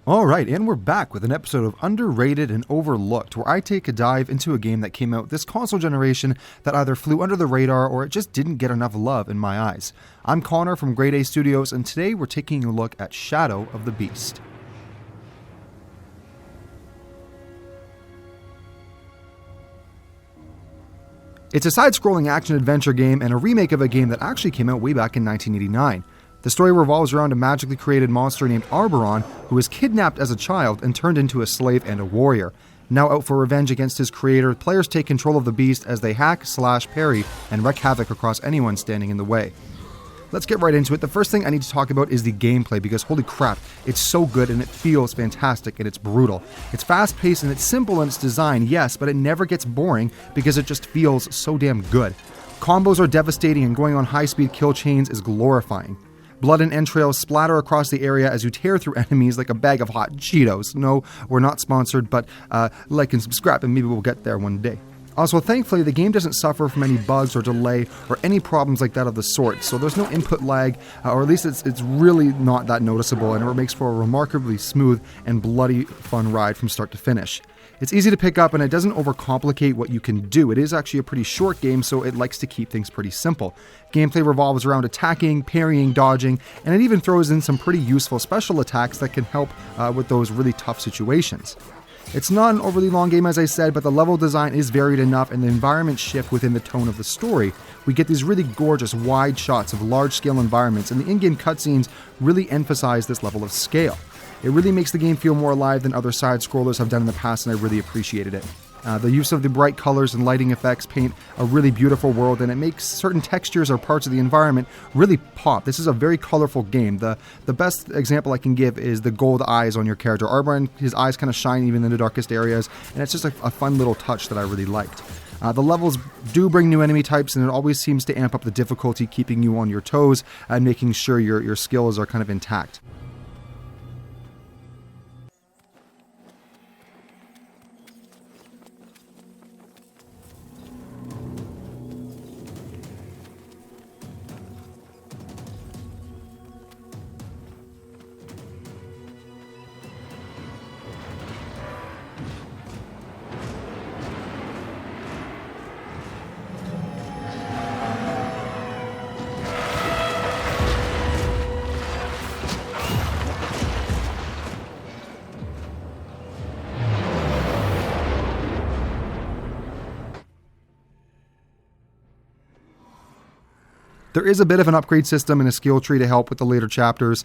All right, and we're back with an episode of Underrated and Overlooked, where I take a dive into a game that came out this console generation that either flew under the radar or it just didn't get enough love in my eyes. I'm Connor from Grade A Studios, and today we're taking a look at Shadow of the Beast. It's a side-scrolling action-adventure game and a remake of a game that actually came out way back in 1989. The story revolves around a magically created monster named Arboron, who was kidnapped as a child and turned into a slave and a warrior. Now out for revenge against his creator, players take control of the beast as they hack, slash, parry, and wreak havoc across anyone standing in the way. Let's get right into it. The first thing I need to talk about is the gameplay, because holy crap, it's so good and it feels fantastic and it's brutal. It's fast-paced and it's simple in its design, yes, but it never gets boring because it just feels so damn good. Combos are devastating and going on high-speed kill chains is glorifying. Blood and entrails splatter across the area as you tear through enemies like a bag of hot Cheetos. No, we're not sponsored, but like and subscribe and maybe we'll get there one day. Also, thankfully, the game doesn't suffer from any bugs or delay or any problems like that of the sort, so there's no input lag, or at least it's really not that noticeable, and it makes for a remarkably smooth and bloody fun ride from start to finish. It's easy to pick up and it doesn't overcomplicate what you can do. It is actually a pretty short game, so it likes to keep things pretty simple. Gameplay revolves around attacking, parrying, dodging, and it even throws in some pretty useful special attacks that can help with those really tough situations. It's not an overly long game, as I said, but the level design is varied enough and the environments shift within the tone of the story. We get these really gorgeous wide shots of large-scale environments, and the in-game cutscenes really emphasize this level of scale. It really makes the game feel more alive than other side-scrollers have done in the past, and I really appreciated it. The use of the bright colors and lighting effects paint a really beautiful world, and it makes certain textures or parts of the environment really pop. This is a very colorful game. The best example I can give is the gold eyes on your character. Arboron, his eyes kind of shine even in the darkest areas, and it's just a fun little touch that I really liked. The levels do bring new enemy types, and it always seems to amp up the difficulty, keeping you on your toes and making sure your skills are kind of intact. There is a bit of an upgrade system and a skill tree to help with the later chapters.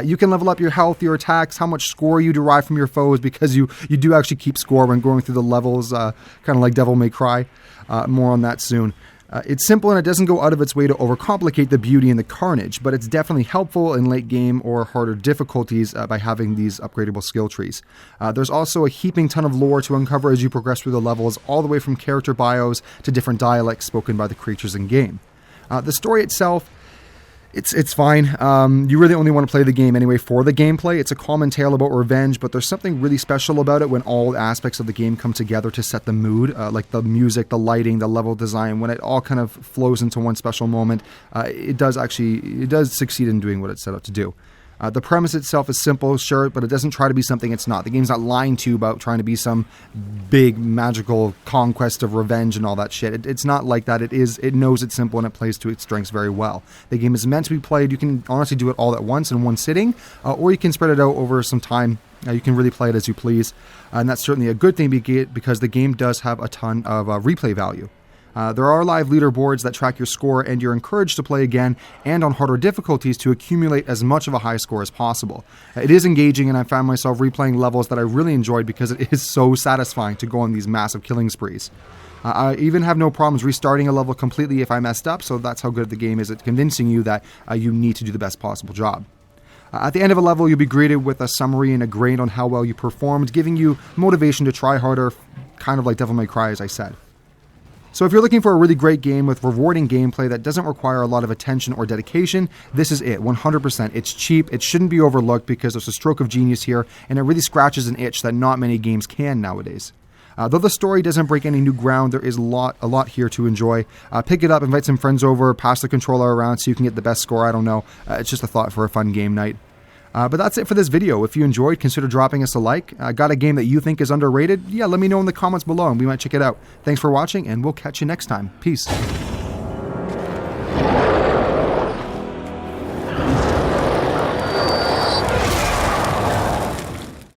You can level up your health, your attacks, how much score you derive from your foes, because you do actually keep score when going through the levels, kind of like Devil May Cry. More on that soon. It's simple and it doesn't go out of its way to overcomplicate the beauty and the carnage, but it's definitely helpful in late game or harder difficulties by having these upgradable skill trees. There's also a heaping ton of lore to uncover as you progress through the levels, all the way from character bios to different dialects spoken by the creatures in game. The story itself, it's fine. You really only want to play the game anyway for the gameplay. It's a common tale about revenge, but there's something really special about it when all aspects of the game come together to set the mood, like the music, the lighting, the level design. When it all kind of flows into one special moment, it does succeed in doing what it's set out to do. The premise itself is simple, sure, but it doesn't try to be something it's not. The game's not lying to you about trying to be some big magical conquest of revenge and all that shit. It's not like that. It knows it's simple and it plays to its strengths very well. The game is meant to be played. You can honestly do it all at once in one sitting, or you can spread it out over some time. You can really play it as you please, and that's certainly a good thing because the game does have a ton of replay value. There are live leaderboards that track your score, and you're encouraged to play again and on harder difficulties to accumulate as much of a high score as possible. It is engaging, and I found myself replaying levels that I really enjoyed because it is so satisfying to go on these massive killing sprees. I even have no problems restarting a level completely if I messed up, so that's how good the game is at convincing you that you need to do the best possible job. At the end of a level, you'll be greeted with a summary and a grade on how well you performed, giving you motivation to try harder, kind of like Devil May Cry, as I said. So if you're looking for a really great game with rewarding gameplay that doesn't require a lot of attention or dedication, this is it, 100%. It's cheap, it shouldn't be overlooked because there's a stroke of genius here, and it really scratches an itch that not many games can nowadays. Though the story doesn't break any new ground, there is a lot here to enjoy. Pick it up, invite some friends over, pass the controller around so you can get the best score, I don't know. It's just a thought for a fun game night. But that's it for this video. If you enjoyed, consider dropping us a like. Got a game that you think is underrated? Yeah, let me know in the comments below and we might check it out. Thanks for watching, and we'll catch you next time. Peace.